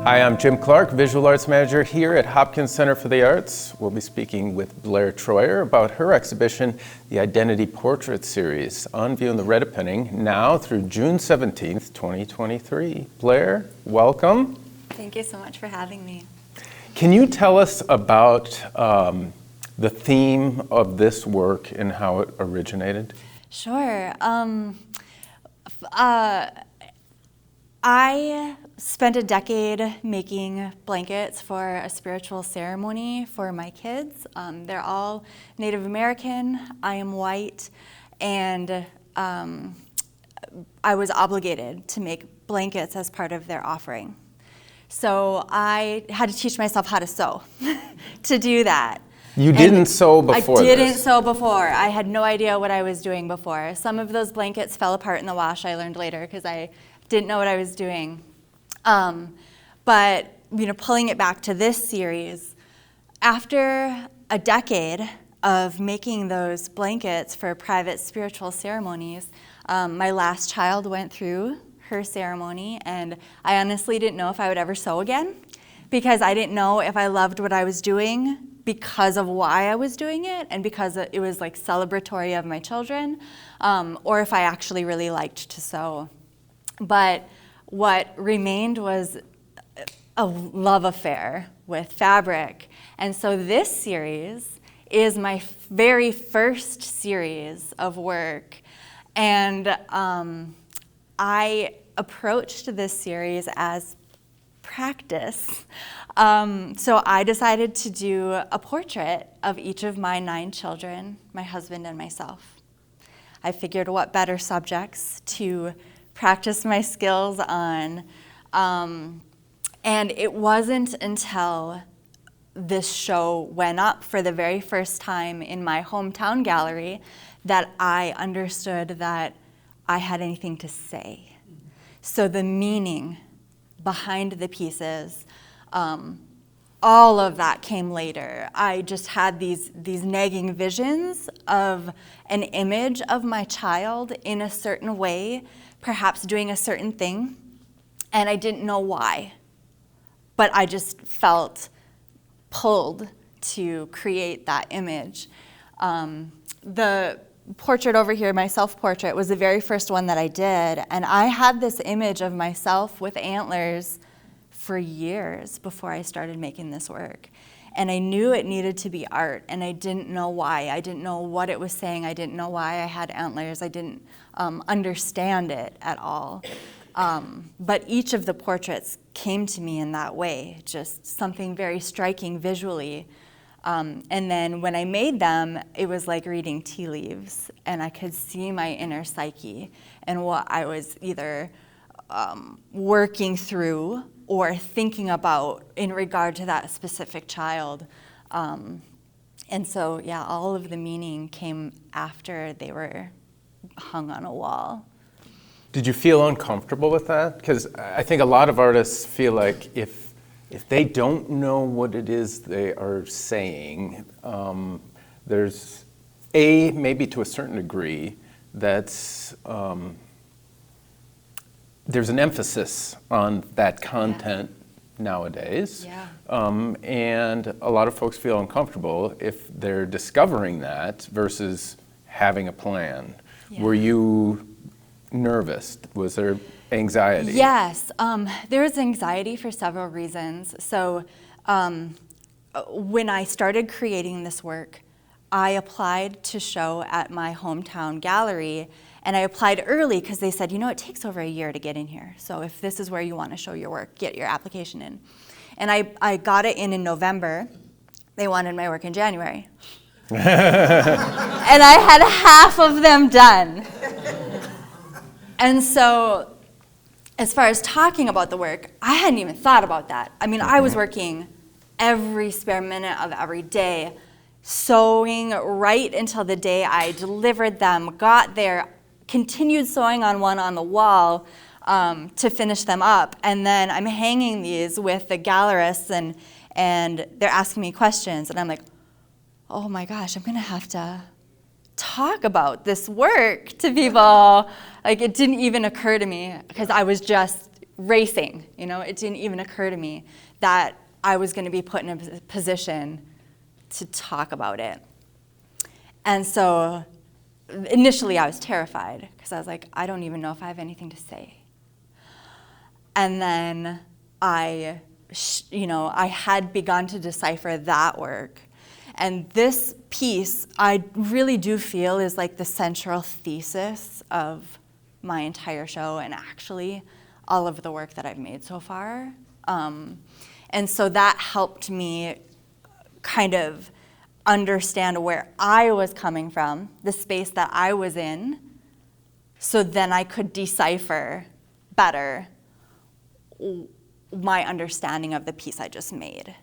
Hi, I'm Jim Clark, Visual Arts Manager here at Hopkins Center for the Arts. We'll be speaking with Blair Treuer about her exhibition, the Identity Portrait Series, on view in the Reddepenning now through June 17th, 2023. Blair, welcome. Thank you so much for having me. Can you tell us about the theme of this work and how it originated? Sure. I spent a decade making blankets for a spiritual ceremony for my kids. They're all Native American, I am white, and I was obligated to make blankets as part of their offering. So I had to teach myself how to sew to do that. You didn't sew before I didn't sew before. I had no idea what I was doing before. Some of those blankets fell apart in the wash, I learned later, because I didn't know what I was doing. But pulling it back to this series, after a decade of making those blankets for private spiritual ceremonies, my last child went through her ceremony, and I honestly didn't know if I would ever sew again, because I didn't know if I loved what I was doing because of why I was doing it and because it was like celebratory of my children, or if I actually really liked to sew. But what remained was a love affair with fabric. And so this series is my very first series of work. And I approached this series as practice. So I decided to do a portrait of each of my 9 children, my husband and myself. I figured what better subjects to practice my skills on. And it wasn't until this show went up for the very first time in my hometown gallery that I understood that I had anything to say. So the meaning behind the pieces, all of that came later. I just had these nagging visions of an image of my child in a certain way, perhaps doing a certain thing, and I didn't know why. But I just felt pulled to create that image. The portrait over here, my self-portrait, was the very first one that I did, and I had this image of myself with antlers for years before I started making this work. And I knew it needed to be art, and I didn't know why. I didn't know what it was saying. I didn't know why I had antlers. I didn't understand it at all. But each of the portraits came to me in that way, just something very striking visually. And then when I made them, it was like reading tea leaves, and I could see my inner psyche and what I was either working through or thinking about in regard to that specific child. And so, yeah, all of the meaning came after they were hung on a wall. Did you feel uncomfortable with that? Because I think a lot of artists feel like if they don't know what it is they are saying, there's maybe to a certain degree, that's there's an emphasis on that content nowadays. Yeah. And a lot of folks feel uncomfortable if they're discovering that versus having a plan. Yeah. Were you nervous? Was there anxiety? Yes, there was anxiety for several reasons. So when I started creating this work, I applied to show at my hometown gallery, and I applied early because they said, it takes over a year to get in here. So if this is where you want to show your work, get your application in. And I got it in November. They wanted my work in January. And I had half of them done. And so as far as talking about the work, I hadn't even thought about that. I mean, I was working every spare minute of every day, sewing right until the day I delivered them, got there, continued sewing on one on the wall to finish them up. And then I'm hanging these with the gallerists, and they're asking me questions. And I'm like, oh my gosh, I'm going to have to talk about this work to people. Like, it didn't even occur to me because I was just racing. It didn't even occur to me that I was going to be put in a position to talk about it. And so initially I was terrified because I was like, I don't even know if I have anything to say. And then I had begun to decipher that work. And this piece, I really do feel is like the central thesis of my entire show and actually all of the work that I've made so far. And so that helped me kind of understand where I was coming from, the space that I was in, so then I could decipher better my understanding of the piece I just made.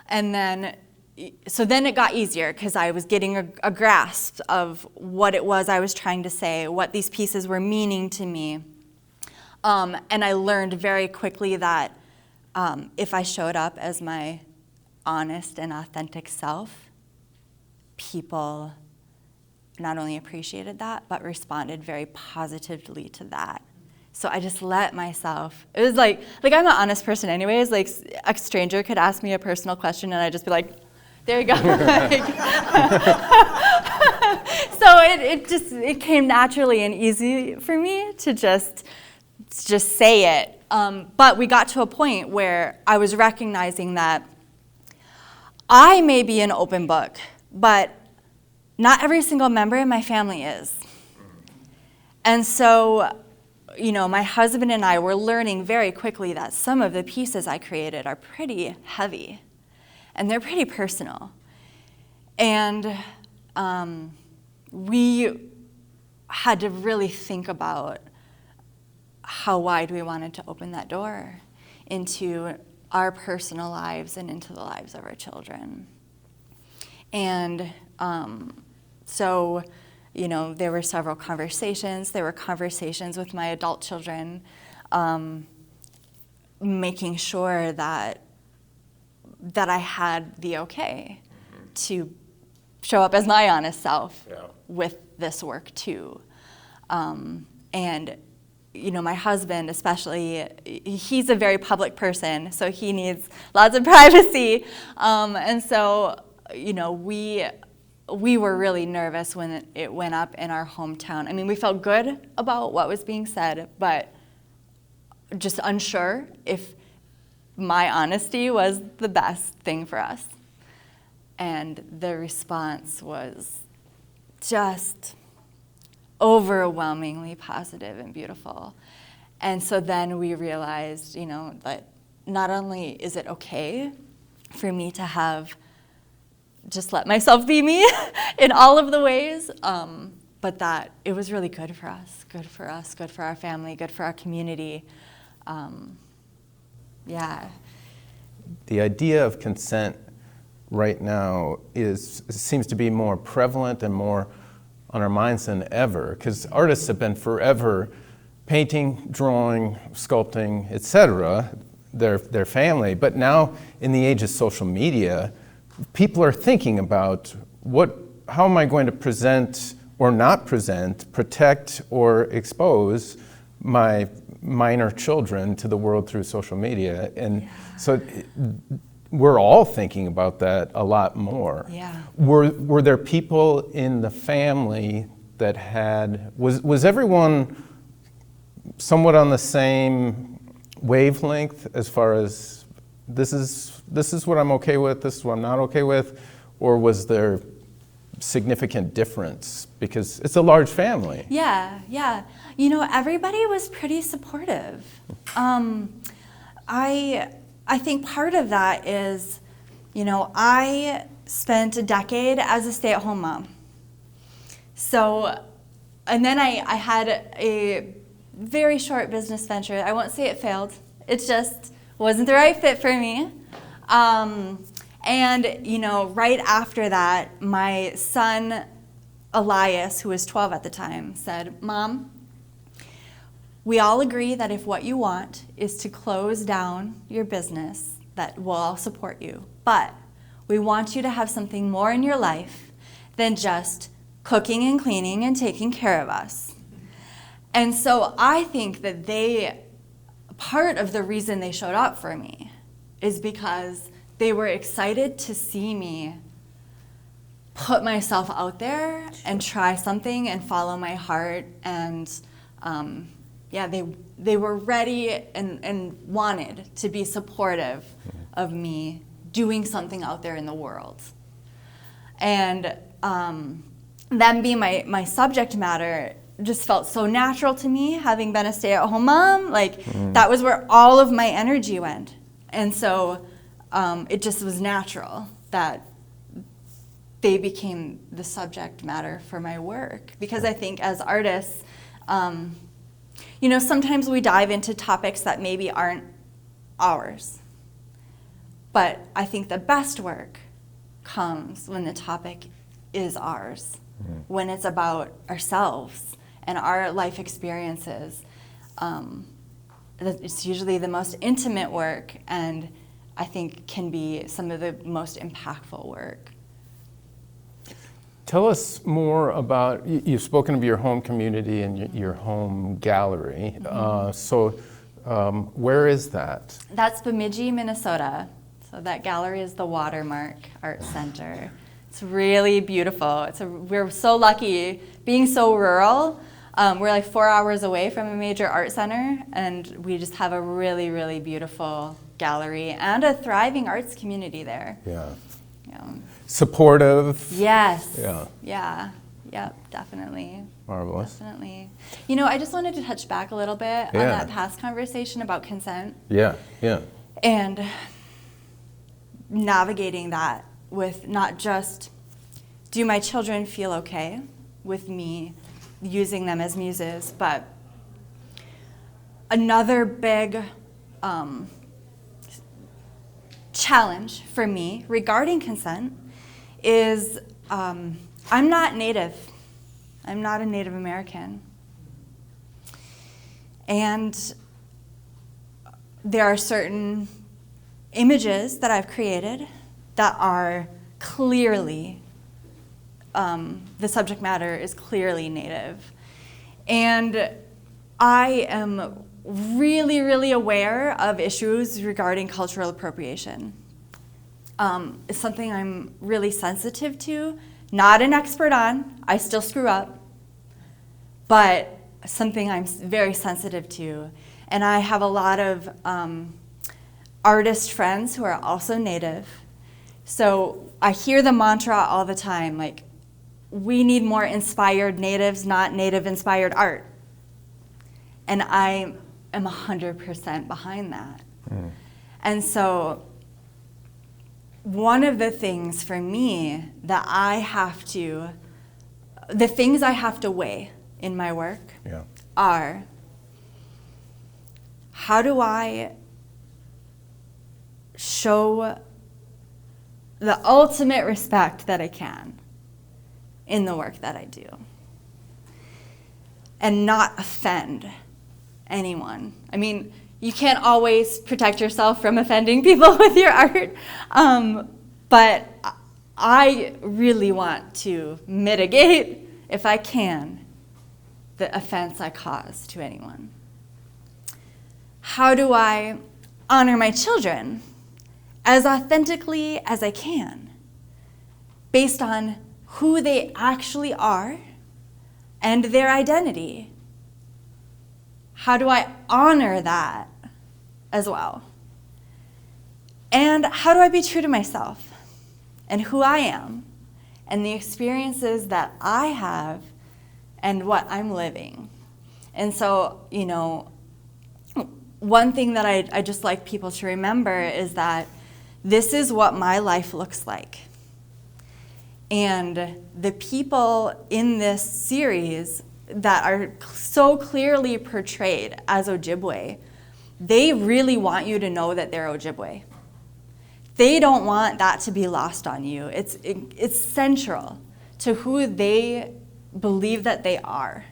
And then it got easier because I was getting a grasp of what it was I was trying to say, what these pieces were meaning to me. And I learned very quickly that if I showed up as my honest and authentic self, people not only appreciated that, but responded very positively to that. So I just let myself, it was like I'm an honest person anyways, like a stranger could ask me a personal question and I'd just be like, there you go. So it came naturally and easy for me to just say it. But we got to a point where I was recognizing that I may be an open book, but not every single member in my family is. And so, my husband and I were learning very quickly that some of the pieces I created are pretty heavy, and they're pretty personal. And we had to really think about how wide we wanted to open that door into our personal lives and into the lives of our children. And so, there were several conversations. There were conversations with my adult children, making sure that I had the okay to show up as my honest self with this work too. And my husband especially, he's a very public person, so he needs lots of privacy. And so, we were really nervous when it went up in our hometown. I mean, we felt good about what was being said, but just unsure if my honesty was the best thing for us. And the response was just overwhelmingly positive and beautiful. And so then we realized, that not only is it okay for me to have just let myself be me in all of the ways, but that it was really good for us, good for our family, good for our community. The idea of consent right now seems to be more prevalent and more on our minds than ever, because artists have been forever painting, drawing, sculpting, etc., their family. But now, in the age of social media, people are thinking about how am I going to present or not present, protect or expose my minor children to the world through social media. And so we're all thinking about that a lot more. Yeah. Were there people in the family that was everyone somewhat on the same wavelength as far as this is what I'm okay with, this is what I'm not okay with, or was there significant difference because it's a large family? Yeah. Everybody was pretty supportive. I think part of that is, I spent a decade as a stay-at-home mom. So, and then I had a very short business venture. I won't say it failed. It just wasn't the right fit for me. And, right after that, my son, Elias, who was 12 at the time, said, "Mom, we all agree that if what you want is to close down your business, that we'll all support you. But we want you to have something more in your life than just cooking and cleaning and taking care of us." And so I think that they part of the reason they showed up for me is because they were excited to see me put myself out there and try something and follow my heart. And they were ready and wanted to be supportive of me doing something out there in the world. And them being my subject matter just felt so natural to me, having been a stay-at-home mom. Like, that was where all of my energy went. And so it just was natural that they became the subject matter for my work. Because I think as artists, sometimes we dive into topics that maybe aren't ours. But I think the best work comes when the topic is ours, when it's about ourselves and our life experiences. It's usually the most intimate work, and I think can be some of the most impactful work. Tell us more about, you've spoken of your home community and your home gallery. Where is that? That's Bemidji, Minnesota. So that gallery is the Watermark Art Center. It's really beautiful. We're so lucky being so rural. We're like 4 hours away from a major art center, and we just have a really, really beautiful gallery and a thriving arts community there. Yeah. Supportive. Yes. Yeah. Yeah, definitely. Marvelous. Definitely. I just wanted to touch back a little bit on that past conversation about consent. Yeah. And navigating that with not just, do my children feel okay with me using them as muses, but another big challenge for me regarding consent is I'm not Native. I'm not a Native American. And there are certain images that I've created that are clearly, the subject matter is clearly Native. And I am really, really aware of issues regarding cultural appropriation. It's something I'm really sensitive to, not an expert on, I still screw up, but something I'm very sensitive to. And I have a lot of artist friends who are also Native. So I hear the mantra all the time, like, we need more inspired Natives, not Native-inspired art. And I am 100% behind that. And so one of the things for me that the things I have to weigh in my work are, how do I show the ultimate respect that I can in the work that I do and not offend anyone? I mean, you can't always protect yourself from offending people with your art, but I really want to mitigate, if I can, the offense I cause to anyone. How do I honor my children as authentically as I can, based on who they actually are and their identity? How do I honor that as well? And how do I be true to myself and who I am and the experiences that I have and what I'm living? And so, one thing that I just like people to remember is that this is what my life looks like. And the people in this series that are so clearly portrayed as Ojibwe, they really want you to know that they're Ojibwe. They don't want that to be lost on you. It's central to who they believe that they are.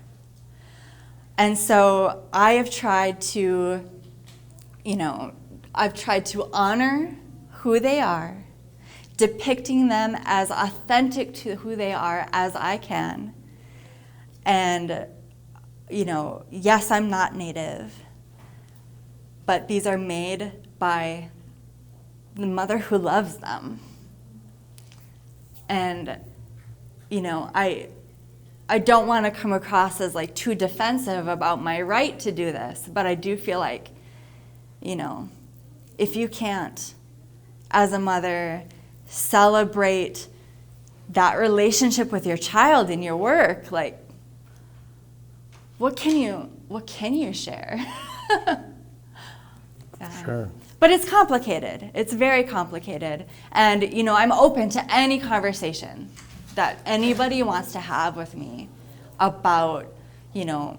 And so I have tried to, honor who they are, depicting them as authentic to who they are as I can. And, yes, I'm not Native, but these are made by the mother who loves them. And, you know, I don't want to come across as like too defensive about my right to do this, but I do feel like, you know, if you can't, as a mother, celebrate that relationship with your child in your work, like, what can you share? Sure. But it's complicated. It's very complicated. And, you know, I'm open to any conversation that anybody wants to have with me about, you know,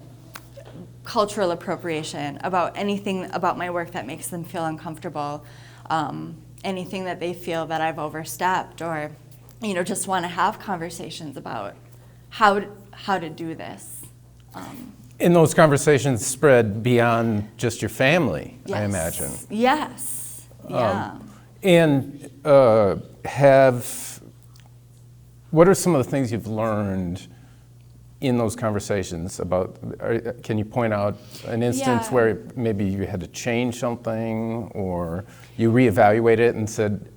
cultural appropriation, about anything about my work that makes them feel uncomfortable, anything that they feel that I've overstepped, or, you know, just want to have conversations about how to do this. And those conversations spread beyond just your family, Yes. I imagine. Yes. Yeah. And what are some of the things you've learned in those conversations about, can you point out an instance Yeah. where maybe you had to change something, or you reevaluated it and said,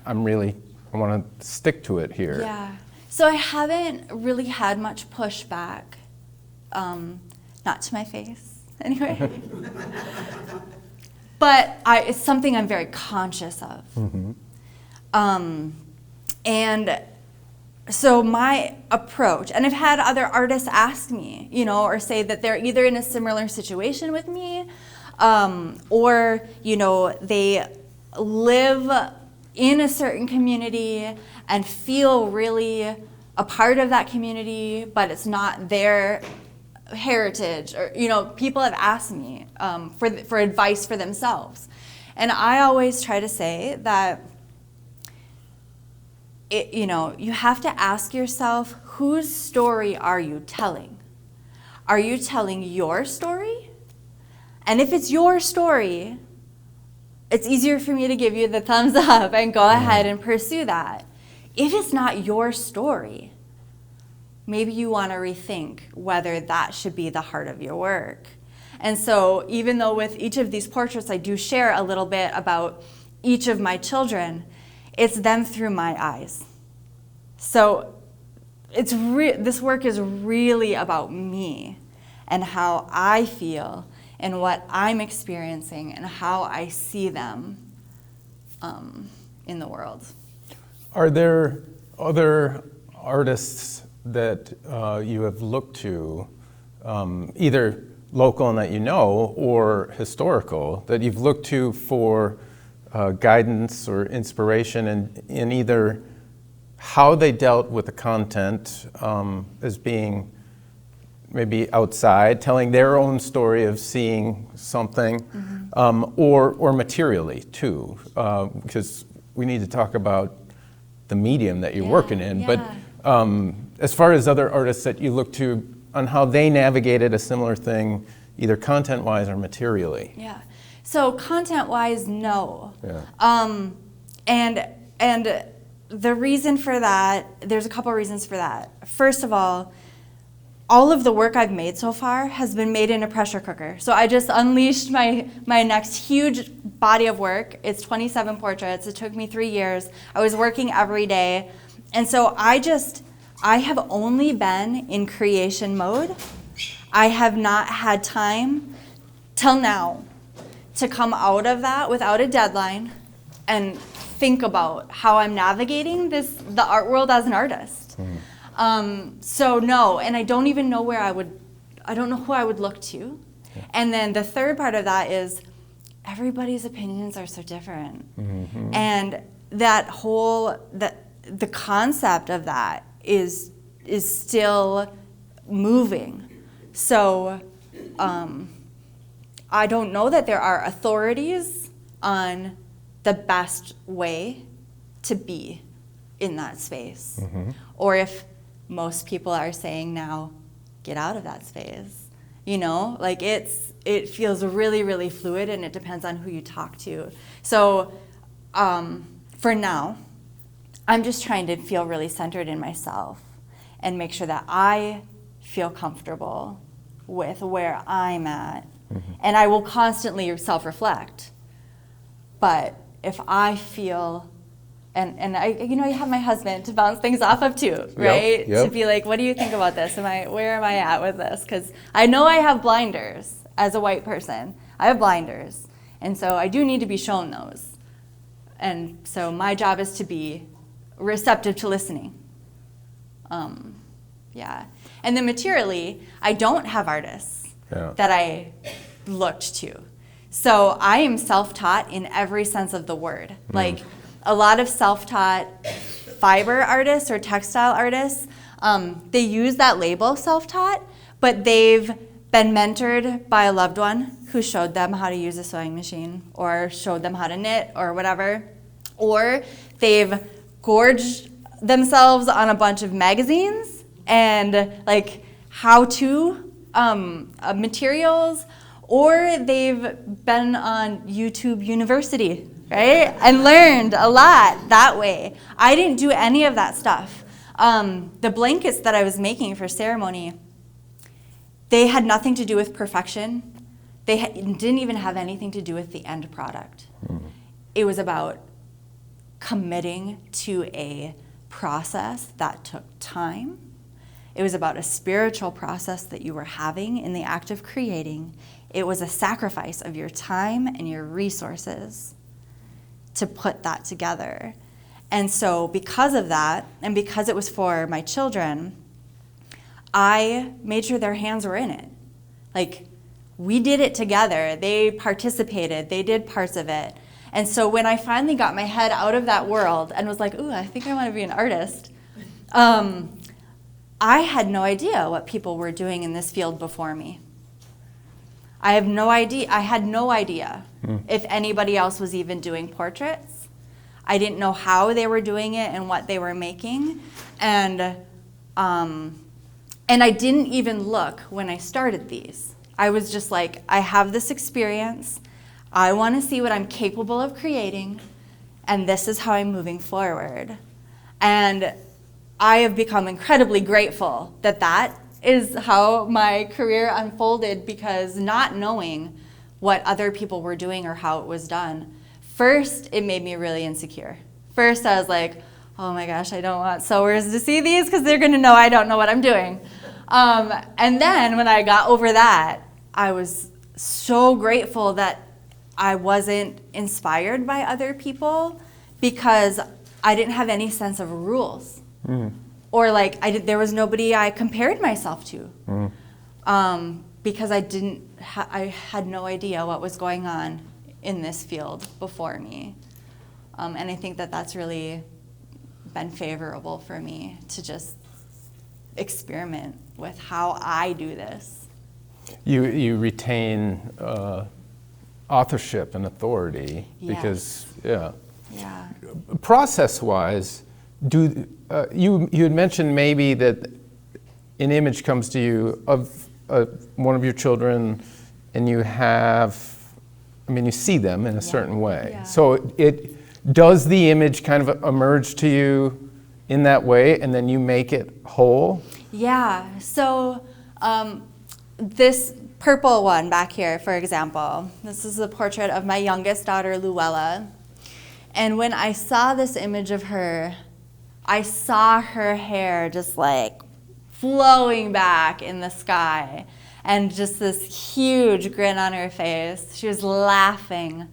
I want to stick to it here? Yeah. So I haven't really had much pushback, not to my face anyway. But it's something I'm very conscious of. Mm-hmm. And so my approach, and I've had other artists ask me, you know, or say that they're either in a similar situation with me, or, you know, they live in a certain community and feel really a part of that community, but it's not their heritage. Or, you know, people have asked me for advice for themselves. And I always try to say that, you know, you have to ask yourself, whose story are you telling? Are you telling your story? And if it's your story, it's easier for me to give you the thumbs up and go ahead and pursue that. If it's not your story, maybe you want to rethink whether that should be the heart of your work. And so even though with each of these portraits I do share a little bit about each of my children, it's them through my eyes. So this work is really about me and how I feel and what I'm experiencing and how I see them in the world. Are there other artists that you have looked to, either local and that you know, or historical, that you've looked to for guidance or inspiration in either how they dealt with the content as being maybe outside, telling their own story of seeing something, or materially too, because we need to talk about the medium that you're working in. But as far as other artists that you look to on how they navigated a similar thing, either content-wise or materially. Yeah. So content-wise, no. Yeah. And the reason for that, there's a couple reasons for that. First of all of the work I've made so far has been made in a pressure cooker. So I just unleashed my next huge body of work. It's 27 portraits. It took me 3 years. I was working every day. And so I have only been in creation mode. I have not had time till now to come out of that without a deadline and think about how I'm navigating the art world as an artist. So no, and I don't even know I don't know who I would look to. Yeah. And then the third part of that is everybody's opinions are so different. Mm-hmm. And the concept of that is still moving. So I don't know that there are authorities on the best way to be in that space. Mm-hmm. Or if most people are saying now, get out of that space. You know, like it feels really, really fluid, and it depends on who you talk to. So for now, I'm just trying to feel really centered in myself and make sure that I feel comfortable with where I'm at And I will constantly self-reflect. But if I feel, and I, I have my husband to bounce things off of too, right? Yep. To be like, what do you think about this? Where am I at with this? Because I know I have blinders as a white person. I have blinders. And so I do need to be shown those. And so my job is to be receptive to listening. Yeah. And then materially, I don't have artists that I looked to. So I am self-taught in every sense of the word. Like a lot of self-taught fiber artists or textile artists, they use that label self-taught, but they've been mentored by a loved one who showed them how to use a sewing machine or showed them how to knit or whatever. Or they've gorged themselves on a bunch of magazines and like how-to materials, or they've been on YouTube University, right? And learned a lot that way. I didn't do any of that stuff. The blankets that I was making for ceremony, they had nothing to do with perfection. They didn't even have anything to do with the end product. It was about committing to a process that took time. It was about a spiritual process that you were having in the act of creating. It was a sacrifice of your time and your resources to put that together. And so because of that, and because it was for my children, I made sure their hands were in it. Like, we did it together. They participated. They did parts of it. And so when I finally got my head out of that world and was like, ooh, I think I want to be an artist, I had no idea what people were doing in this field before me. I had no idea if anybody else was even doing portraits. I didn't know how they were doing it and what they were making. And I didn't even look when I started these. I was just like, I have this experience. I want to see what I'm capable of creating, and this is how I'm moving forward. And I have become incredibly grateful that that is how my career unfolded, because not knowing what other people were doing or how it was done, first, it made me really insecure. First, I was like, oh my gosh, I don't want sewers to see these because they're going to know I don't know what I'm doing. And then when I got over that, I was so grateful that I wasn't inspired by other people, because I didn't have any sense of rules. Or like there was nobody I compared myself to, because I had no idea what was going on in this field before me. And I think that that's really been favorable for me to just experiment with how I do this. You retain authorship and authority because, Process-wise, you had mentioned maybe that an image comes to you of one of your children, and you see them in a certain way. Yeah. So does the image kind of emerge to you in that way, and then you make it whole? Yeah. So this purple one back here, for example, this is a portrait of my youngest daughter, Luella. And when I saw this image of her, I saw her hair just like flowing back in the sky and just this huge grin on her face. She was laughing.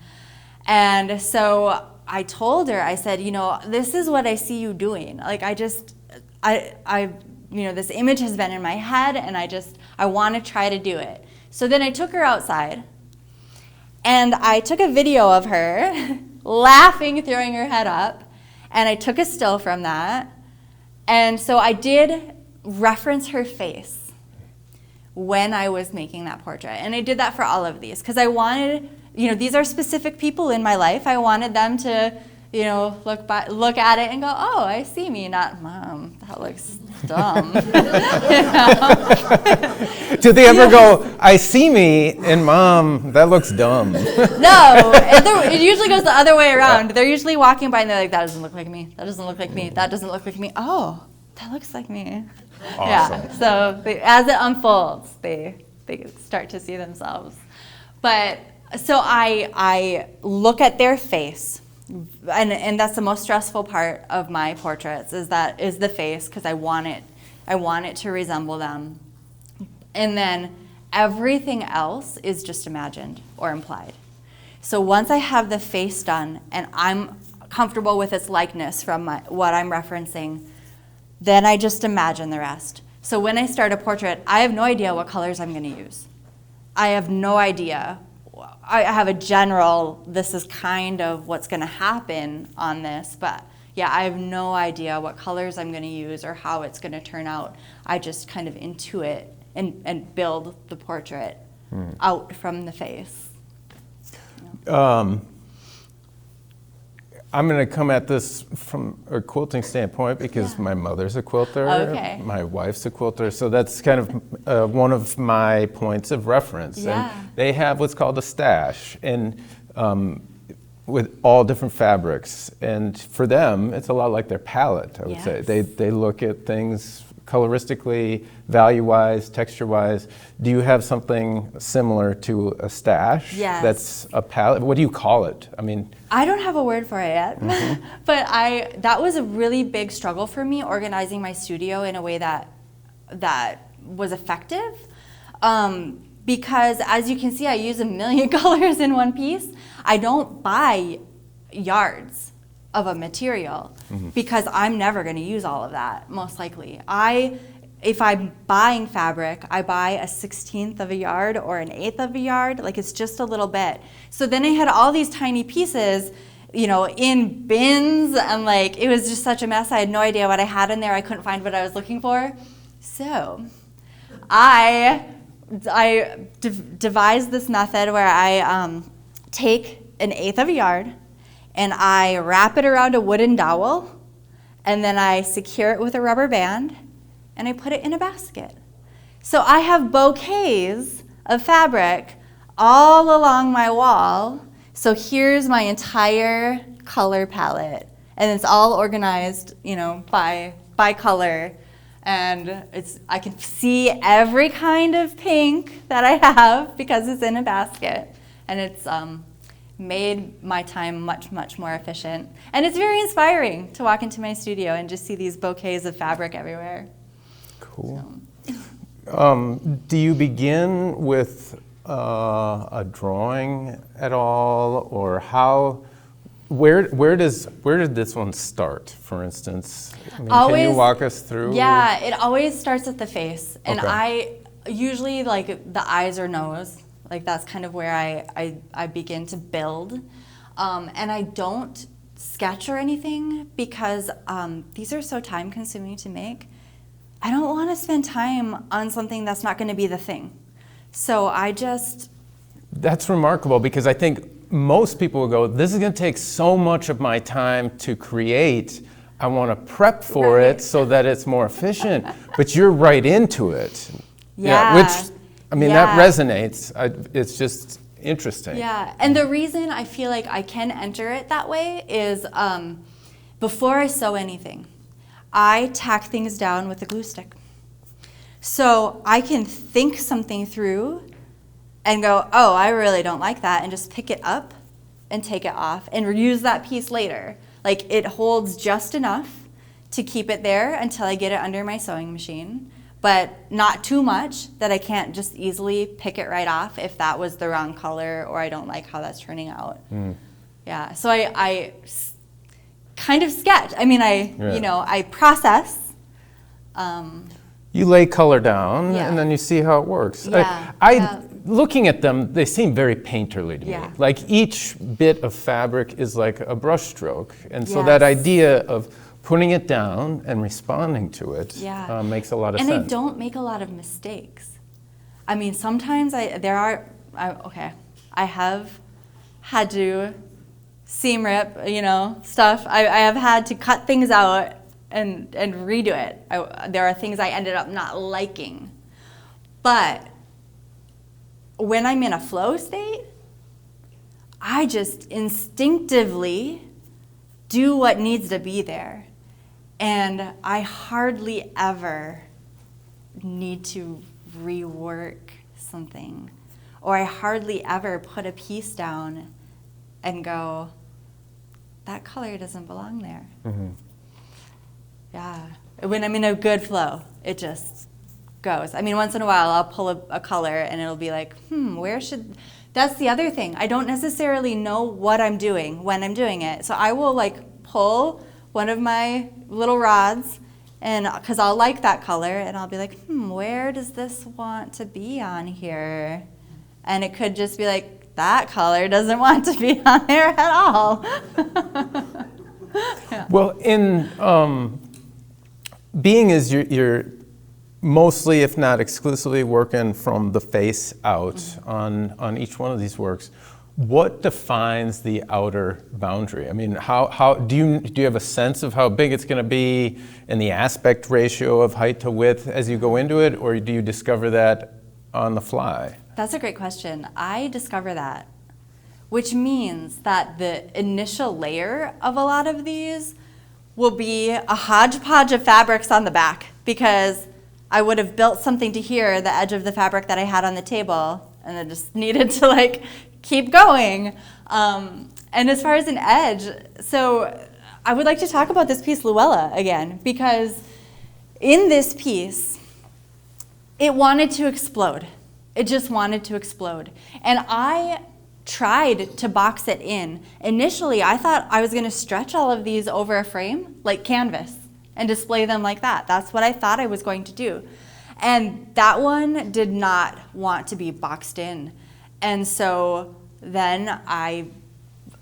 And so I told her, I said, this is what I see you doing. Like, this image has been in my head, and I want to try to do it. So then I took her outside, and I took a video of her laughing, throwing her head up, and I took a still from that. And so I did reference her face when I was making that portrait. And I did that for all of these, because I wanted, these are specific people in my life. I wanted them to, look at it and go, oh, I see me, not Mom, that looks dumb. Do they ever go, I see me, and Mom, that looks dumb? No, it usually goes the other way around. They're usually walking by and they're like, that doesn't look like me, that doesn't look like me, that doesn't look like me. Oh, that looks like me. Awesome. Yeah, so as it unfolds, they start to see themselves. But so I look at their face, and that's the most stressful part of my portraits is the face, because I want it to resemble them. And then everything else is just imagined or implied. So once I have the face done and I'm comfortable with its likeness from what I'm referencing, then I just imagine the rest. So when I start a portrait, I have no idea what colors I'm going to use. I have no idea. I have a general, this is kind of what's going to happen on this, but yeah, I have no idea what colors I'm going to use or how it's going to turn out. I just kind of intuit and build the portrait out from the face. I'm going to come at this from a quilting standpoint because my mother's a quilter, my wife's a quilter, so that's kind of one of my points of reference. Yeah. And they have what's called a stash, and with all different fabrics. And for them, it's a lot like their palette, I would say. They look at things coloristically, value-wise, texture-wise. Do you have something similar to a stash? Yes. That's a palette? What do you call it? I mean, I don't have a word for it yet, but that was a really big struggle for me, organizing my studio in a way that was effective. Because as you can see, I use a million colors in one piece. I don't buy yards of a material because I'm never going to use all of that, most likely. If I'm buying fabric, I buy a 1/16 of a yard or an 1/8 of a yard, like it's just a little bit. So then I had all these tiny pieces, in bins, and like it was just such a mess. I had no idea what I had in there. I couldn't find what I was looking for. So I devised this method where I take an 1/8 of a yard and I wrap it around a wooden dowel, and then I secure it with a rubber band, and I put it in a basket. So I have bouquets of fabric all along my wall. So here's my entire color palette, and it's all organized, by color. And I can see every kind of pink that I have because it's in a basket. And it's made my time much, much more efficient. And it's very inspiring to walk into my studio and just see these bouquets of fabric everywhere. Cool. Do you begin with a drawing at all, or where did this one start, for instance? I mean, can you walk us through? Yeah, it always starts at the face. And Okay. I usually like the eyes or nose. Like that's kind of where I begin to build. And I don't sketch or anything because these are so time consuming to make. I don't want to spend time on something that's not going to be the thing. So That's remarkable, because I think most people will go, this is going to take so much of my time to create. I want to prep for it so that it's more efficient. But you're right into it. Yeah. Which, I mean, that resonates. It's just interesting. Yeah, and the reason I feel like I can enter it that way is before I sew anything, I tack things down with a glue stick. So I can think something through and go, oh, I really don't like that, and just pick it up and take it off and reuse that piece later. Like it holds just enough to keep it there until I get it under my sewing machine, but not too much that I can't just easily pick it right off if that was the wrong color or I don't like how that's turning out. Yeah, so I kind of sketch. I mean, I process. You lay color down, and then you see how it works. Looking at them, they seem very painterly to me. Like each bit of fabric is like a brush stroke. And so that idea of putting it down and responding to it makes a lot of sense. And I don't make a lot of mistakes. I mean, sometimes I have had to seam rip, stuff. I have had to cut things out and redo it. There are things I ended up not liking. But when I'm in a flow state, I just instinctively do what needs to be there. And I hardly ever need to rework something or I hardly ever put a piece down and go, that color doesn't belong there. Mm-hmm. Yeah. When I'm in a good flow, it just goes. I mean, once in a while, I'll pull a color and it'll be like, where should... That's the other thing. I don't necessarily know what I'm doing when I'm doing it. So I will like pull one of my little rods, and because I'll like that color, and I'll be like, where does this want to be on here? And it could just be like, that color doesn't want to be on there at all. Yeah. Well, in being as you're mostly, if not exclusively, working from the face out on each one of these works, what defines the outer boundary? I mean, how do you have a sense of how big it's going to be in the aspect ratio of height to width as you go into it, or do you discover that on the fly? That's a great question. I discover that, which means that the initial layer of a lot of these will be a hodgepodge of fabrics on the back, because I would have built something to here, the edge of the fabric that I had on the table, and I just needed to like keep going. And as far as an edge, so I would like to talk about this piece, Luella, again, because in this piece, it wanted to explode. It just wanted to explode. And I tried to box it in. Initially, I thought I was going to stretch all of these over a frame, like canvas, and display them like that. That's what I thought I was going to do. And that one did not want to be boxed in. And so then I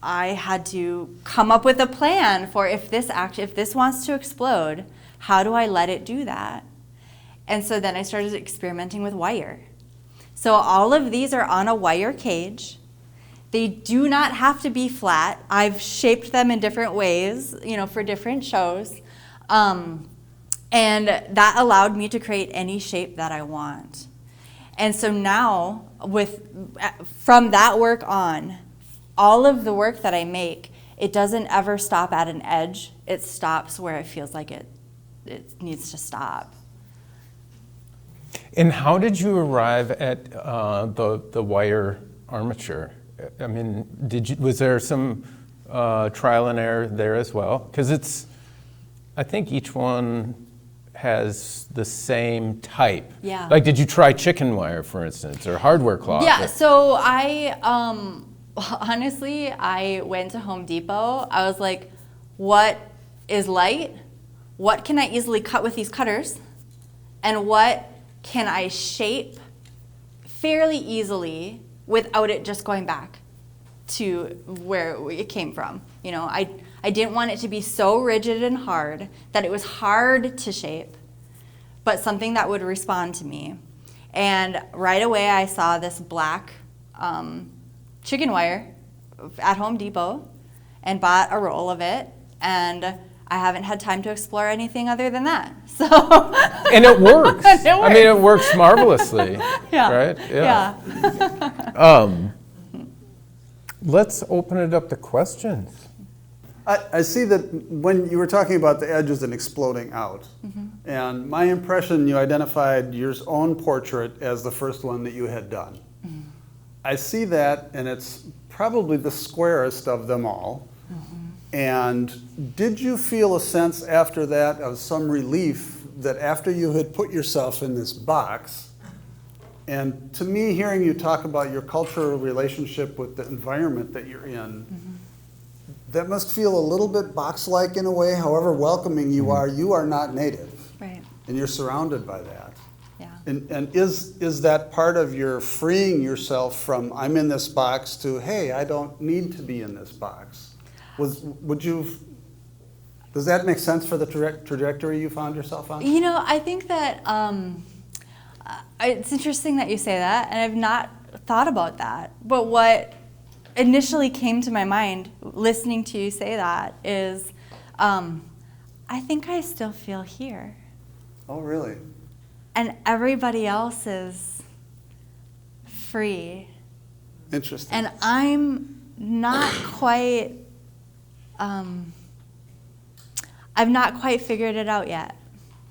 had to come up with a plan for if this wants to explode, how do I let it do that? And so then I started experimenting with wire. So all of these are on a wire cage. They do not have to be flat. I've shaped them in different ways, for different shows. And that allowed me to create any shape that I want. And so now, from that work on, all of the work that I make, it doesn't ever stop at an edge. It stops where it feels like it needs to stop. And how did you arrive at the wire armature? I mean, was there some trial and error there as well? Because I think each one has the same type. Yeah. Like, did you try chicken wire, for instance, or hardware cloth? Yeah, so I, honestly, I went to Home Depot. I was like, what is light? What can I easily cut with these cutters? And what can I shape fairly easily without it just going back to where it came from? I didn't want it to be so rigid and hard that it was hard to shape, but something that would respond to me. And right away I saw this black chicken wire at Home Depot and bought a roll of it, and I haven't had time to explore anything other than that. So and it works. I mean, it works marvelously. Yeah. Right? Yeah. Let's open it up to questions. I see that when you were talking about the edges and exploding out, and my impression, you identified your own portrait as the first one that you had done. I see that, and it's probably the squarest of them all. And did you feel a sense after that of some relief that after you had put yourself in this box, and to me, hearing you talk about your cultural relationship with the environment that you're in, that must feel a little bit box-like in a way. However welcoming you are not native. Right. And you're surrounded by that. Yeah. And is that part of your freeing yourself from I'm in this box to, hey, I don't need to be in this box? Does that make sense for the trajectory you found yourself on? I think that it's interesting that you say that, and I've not thought about that. But what initially came to my mind listening to you say that is, I think I still feel here. Oh, really? And everybody else is free. Interesting. And I'm not quite, I've not quite figured it out yet.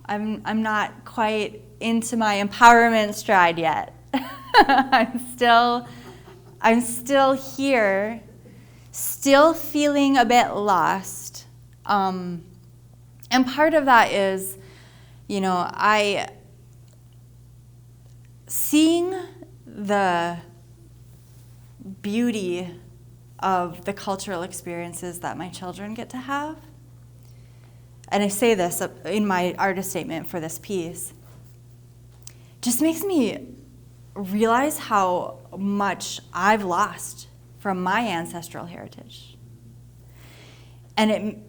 I'm not quite into my empowerment stride yet. I'm still here, still feeling a bit lost. And part of that is, seeing the beauty of the cultural experiences that my children get to have. And I say this in my artist statement for this piece, just makes me realize how much I've lost from my ancestral heritage. And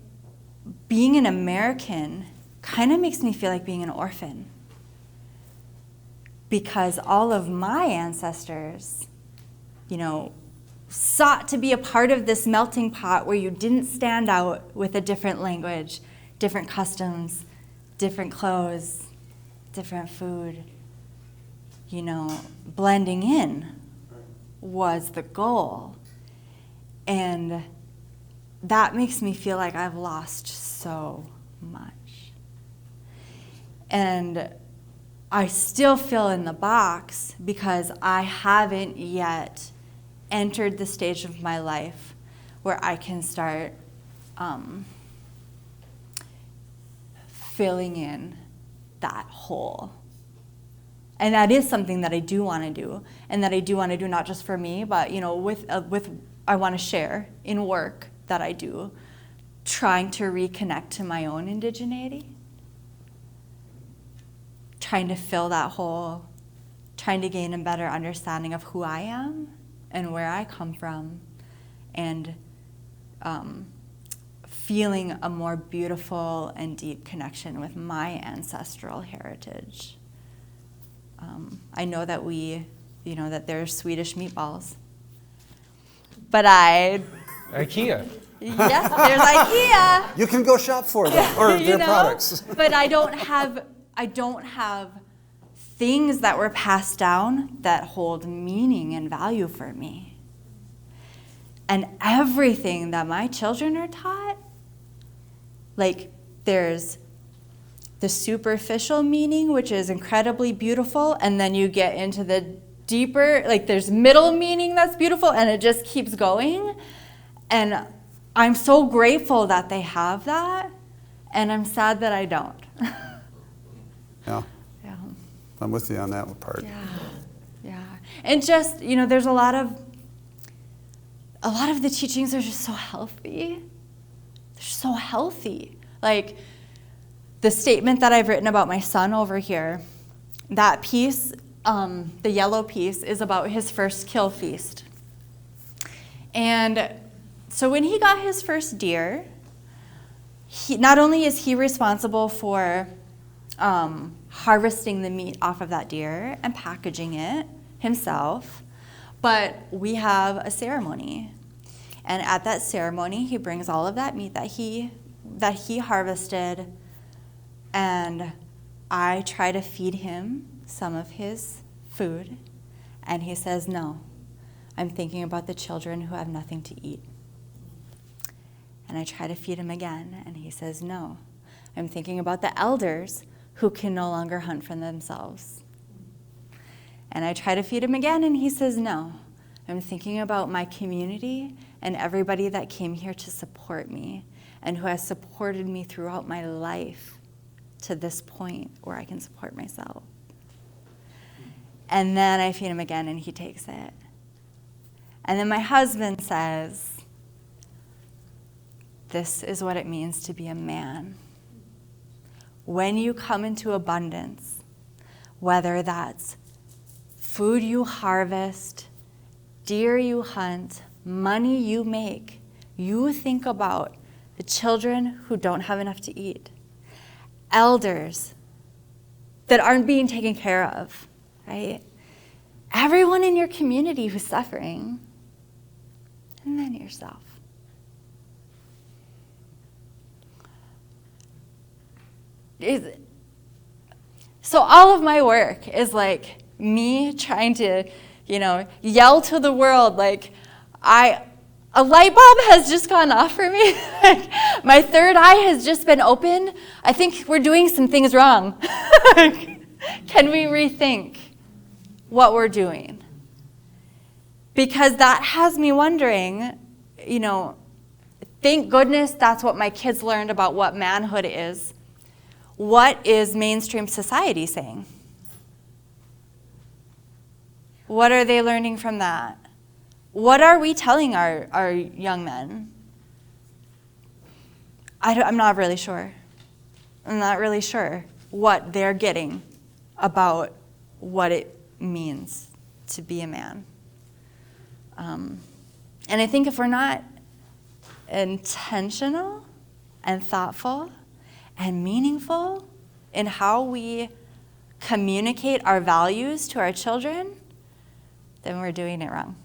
being an American kind of makes me feel like being an orphan, because all of my ancestors, sought to be a part of this melting pot where you didn't stand out with a different language, different customs, different clothes, different food. Blending in was the goal. And that makes me feel like I've lost so much. And I still feel in the box because I haven't yet entered the stage of my life where I can start filling in that hole. And that is something that I do want to do, and that I do want to do not just for me, but with I want to share in work that I do, trying to reconnect to my own indigeneity, trying to fill that hole, trying to gain a better understanding of who I am and where I come from, and feeling a more beautiful and deep connection with my ancestral heritage. I know that that there's Swedish meatballs, but IKEA. Yes, there's IKEA. You can go shop for them or their products. But I don't have things that were passed down that hold meaning and value for me. And everything that my children are taught, like there's the superficial meaning, which is incredibly beautiful, and then you get into the deeper, like there's middle meaning that's beautiful, and it just keeps going. And I'm so grateful that they have that, and I'm sad that I don't. Yeah. Yeah. I'm with you on that part. Yeah. And just, there's a lot of the teachings are just so healthy. They're so healthy. Like the statement that I've written about my son over here, that piece, the yellow piece, is about his first kill feast. And so when he got his first deer, not only is he responsible for harvesting the meat off of that deer and packaging it himself, but we have a ceremony. And at that ceremony, he brings all of that meat that he harvested, and I try to feed him some of his food, and he says, "No, I'm thinking about the children who have nothing to eat." And I try to feed him again, and he says, "No, I'm thinking about the elders who can no longer hunt for themselves." And I try to feed him again, and he says, "No, I'm thinking about my community and everybody that came here to support me and who has supported me throughout my life to this point where I can support myself." And then I feed him again, and he takes it. And then my husband says, "This is what it means to be a man. When you come into abundance, whether that's food you harvest, deer you hunt, money you make, you think about the children who don't have enough to eat, elders that aren't being taken care of, right? Everyone in your community who's suffering, and then yourself." So all of my work is like me trying to, yell to the world, like, a light bulb has just gone off for me. My third eye has just been opened. I think we're doing some things wrong. Can we rethink what we're doing. Because that has me wondering, thank goodness that's what my kids learned about what manhood is. What is mainstream society saying? What are they learning from that? What are we telling our young men? I'm not really sure. I'm not really sure what they're getting about what it means to be a man. And I think if we're not intentional and thoughtful and meaningful in how we communicate our values to our children, then we're doing it wrong.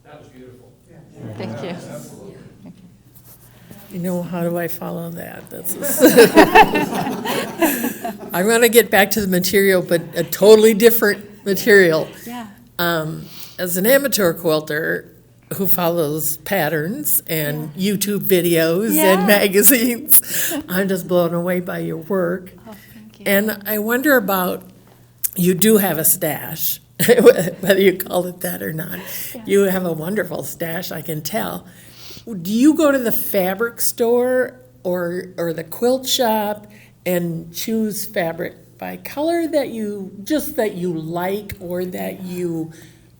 That was beautiful. Thank you. How do I follow that? I'm going to get back to the material, but a totally different material. Yeah. As an amateur quilter who follows patterns and YouTube videos and magazines, I'm just blown away by your work. Oh, thank you. And I wonder about, you do have a stash, whether you call it that or not. Yeah. You have a wonderful stash, I can tell. Do you go to the fabric store or the quilt shop and choose fabric by color that you like or that you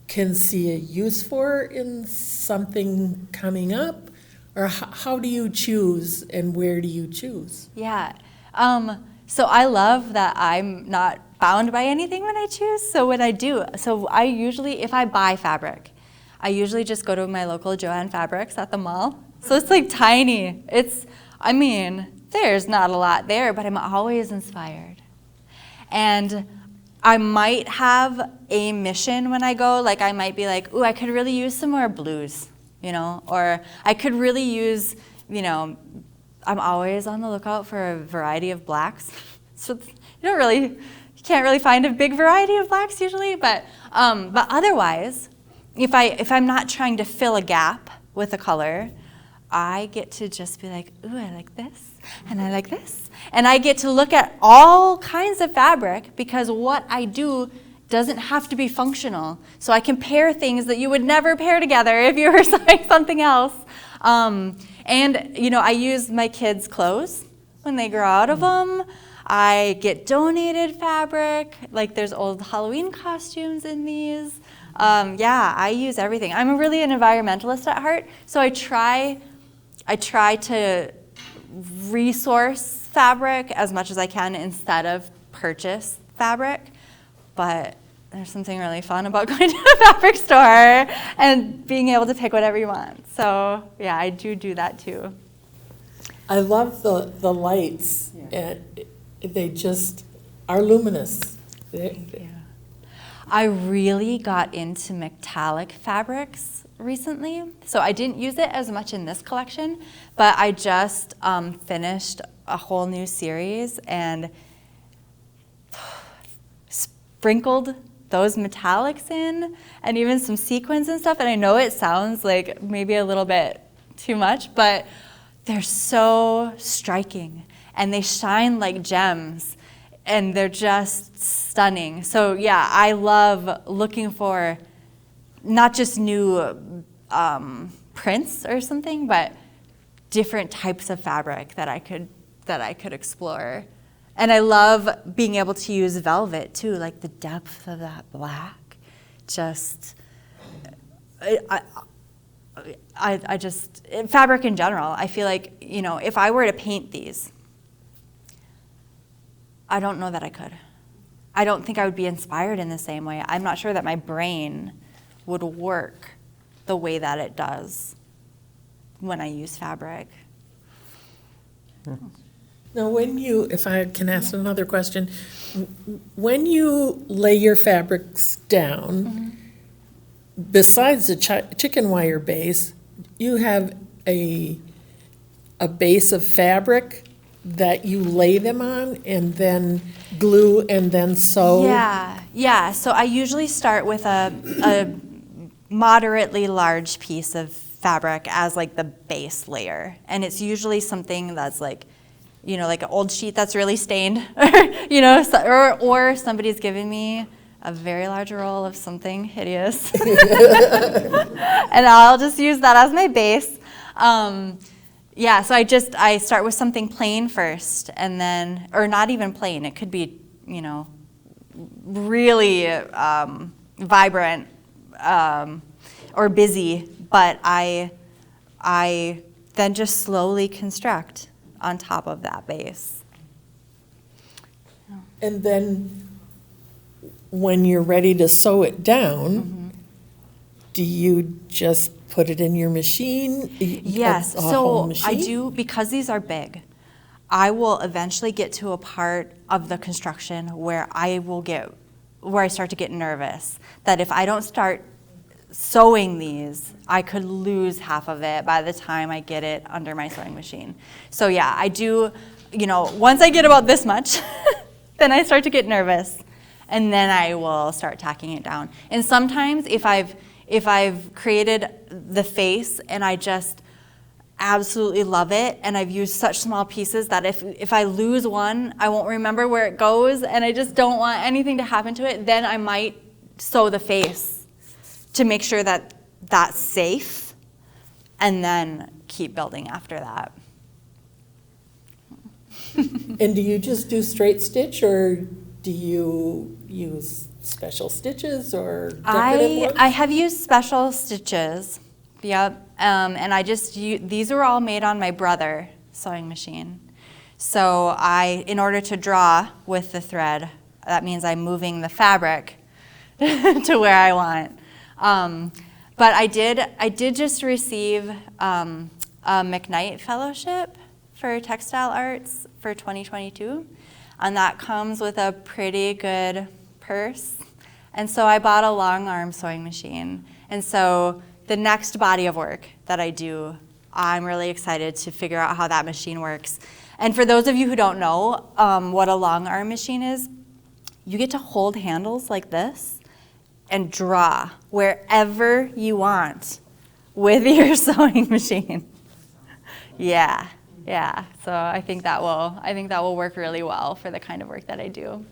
can see a use for in something coming up? Or how do you choose and where do you choose? Yeah. So I love that I'm not bound by anything when I choose. So when I do, I usually, if I buy fabric, I usually just go to my local Joann Fabrics at the mall. So it's like tiny. There's not a lot there, but I'm always inspired. And I might have a mission when I go, like I might be like, ooh, I could really use some more blues, or I could really use, I'm always on the lookout for a variety of blacks. So you can't really find a big variety of blacks usually, but otherwise, if I'm not trying to fill a gap with a color, I get to just be like, ooh, I like this, and I like this. And I get to look at all kinds of fabric because what I do doesn't have to be functional. So I can pair things that you would never pair together if you were sewing something else. I use my kids' clothes when they grow out of them. I get donated fabric, like there's old Halloween costumes in these. I use everything. I'm really an environmentalist at heart, so I try to resource fabric as much as I can instead of purchase fabric. But there's something really fun about going to a fabric store and being able to pick whatever you want. So yeah, I do that too. I love the lights. They just are luminous. I really got into metallic fabrics recently. So I didn't use it as much in this collection, but I just finished a whole new series and sprinkled those metallics in and even some sequins and stuff. And I know it sounds like maybe a little bit too much, but they're so striking and they shine like gems. And they're just stunning. So yeah, I love looking for not just new prints or something, but different types of fabric that I could explore. And I love being able to use velvet too, like the depth of that black. Just, I just fabric in general. I feel like if I were to paint these, I don't know that I could. I don't think I would be inspired in the same way. I'm not sure that my brain would work the way that it does when I use fabric. Now, if I can ask another question, when you lay your fabrics down, besides the chicken wire base, you have a base of fabric that you lay them on and then glue and then sew? Yeah. So I usually start with a moderately large piece of fabric as like the base layer. And it's usually something that's like like an old sheet that's really stained, or somebody's giving me a very large roll of something hideous. And I'll just use that as my base. So I start with something plain first, and then, or not even plain, it could be, really vibrant or busy, but I then just slowly construct on top of that base. And then when you're ready to sew it down, do you just put it in your machine? Yes, A whole machine? I do, because these are big, I will eventually get to a part of the construction where I start to get nervous, that if I don't start sewing these, I could lose half of it by the time I get it under my sewing machine. So yeah, I do, once I get about this much, then I start to get nervous, and then I will start tacking it down. And sometimes if I've created the face and I just absolutely love it, and I've used such small pieces that if I lose one, I won't remember where it goes, and I just don't want anything to happen to it, then I might sew the face to make sure that that's safe, and then keep building after that. And do you just do straight stitch, or do you use special stitches or decorative ones? I have used special stitches, yep. And these were all made on my brother sewing machine. So in order to draw with the thread, that means I'm moving the fabric to where I want. But I did just receive a McKnight Fellowship for Textile Arts for 2022, and that comes with a pretty good purse. And so I bought a long arm sewing machine. And so the next body of work that I do, I'm really excited to figure out how that machine works. And for those of you who don't know what a long arm machine is, you get to hold handles like this and draw wherever you want with your sewing machine. Yeah. So I think that will work really well for the kind of work that I do.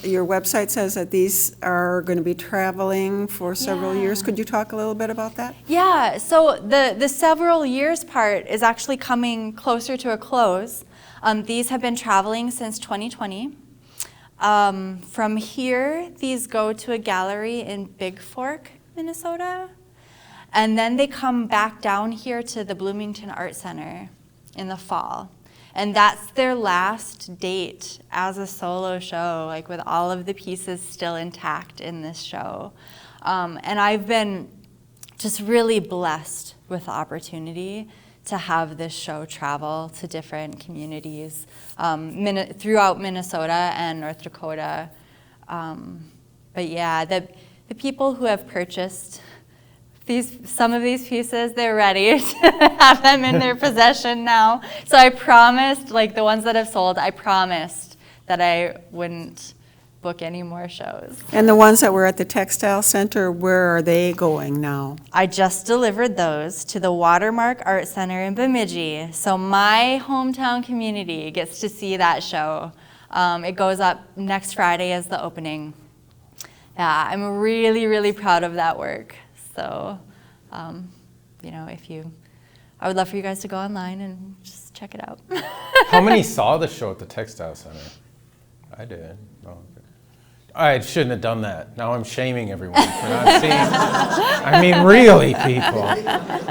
Your website says that these are going to be traveling for several years. Could you talk a little bit about that? Yeah, so the several years part is actually coming closer to a close. These have been traveling since 2020. From here, these go to a gallery in Big Fork, Minnesota. And then they come back down here to the Bloomington Art Center in the fall. And that's their last date as a solo show, like with all of the pieces still intact in this show. And I've been just really blessed with the opportunity to have this show travel to different communities throughout Minnesota and North Dakota. But yeah, the people who have purchased some of these pieces, they're ready to have them in their possession now. So I promised, like the ones that have sold, I promised that I wouldn't book any more shows. And the ones that were at the Textile Center, where are they going now? I just delivered those to the Watermark Art Center in Bemidji. So my hometown community gets to see that show. It goes up next Friday as the opening. Yeah, I'm really, really proud of that work. So, I would love for you guys to go online and just check it out. How many saw the show at the Textile Center? I did. Oh, okay. I shouldn't have done that. Now I'm shaming everyone for not seeing it. I mean, really, people.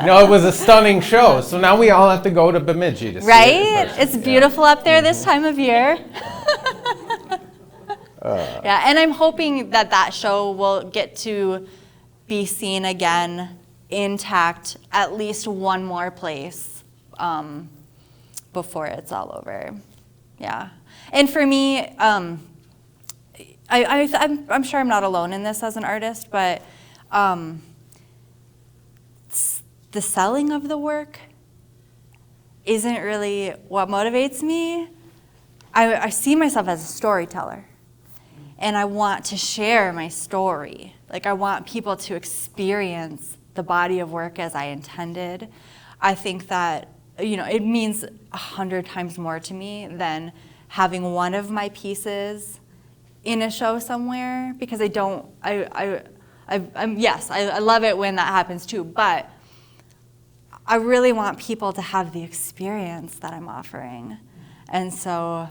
No, it was a stunning show. So now we all have to go to Bemidji to see it. Right? It's beautiful up there this time of year. Yeah, and I'm hoping that show will get to be seen again intact at least one more place before it's all over. Yeah. And for me, I'm sure I'm not alone in this as an artist, but the selling of the work isn't really what motivates me. I see myself as a storyteller, and I want to share my story. Like, I want people to experience the body of work as I intended. I think that it means 100 times more to me than having one of my pieces in a show somewhere, because I love it when that happens too, but I really want people to have the experience that I'm offering. And so,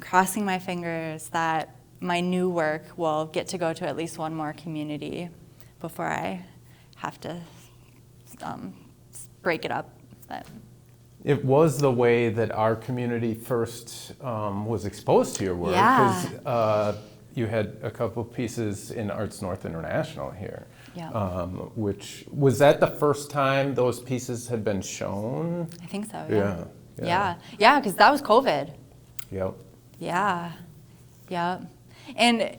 crossing my fingers that my new work will get to go to at least one more community before I have to break it up. But It was the way that our community first was exposed to your work, Yeah. because you had a couple pieces in Arts North International here. Yeah. Which, was that the first time those pieces had been shown? I think so, Yeah. Yeah, because that was COVID. Yep. Yeah. And,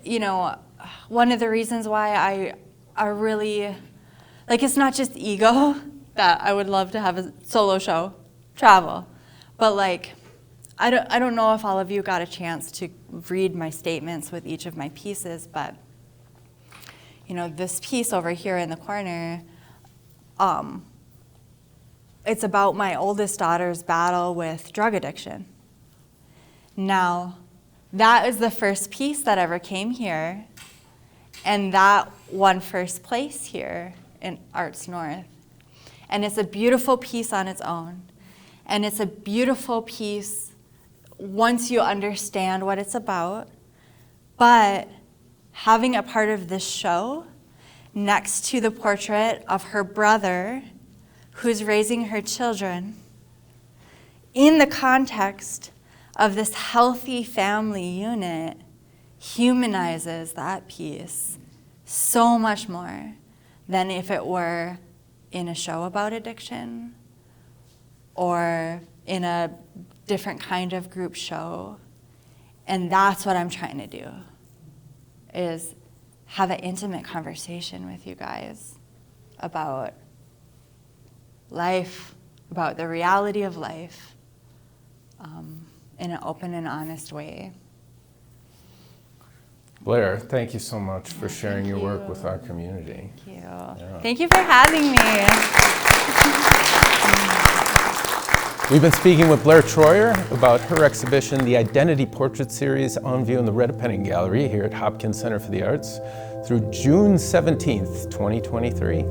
one of the reasons why I really, it's not just ego that I would love to have a solo show, travel, but I don't know if all of you got a chance to read my statements with each of my pieces, but this piece over here in the corner, it's about my oldest daughter's battle with drug addiction. Now, that is the first piece that ever came here, and that won first place here in Arts North. And it's a beautiful piece on its own. And it's a beautiful piece once you understand what it's about. But having a part of this show next to the portrait of her brother who's raising her children in the context of this healthy family unit humanizes that piece so much more than if it were in a show about addiction or in a different kind of group show. And that's what I'm trying to do, is have an intimate conversation with you guys about life, about the reality of life, in an open and honest way. Blair, thank you so much for sharing thank your work you. with our community. Thank you. Yeah. Thank you for having me. We've been speaking with Blair Treuer about her exhibition, the Identity Portrait Series, on view in the Redepenning Gallery here at Hopkins Center for the Arts through June 17th, 2023.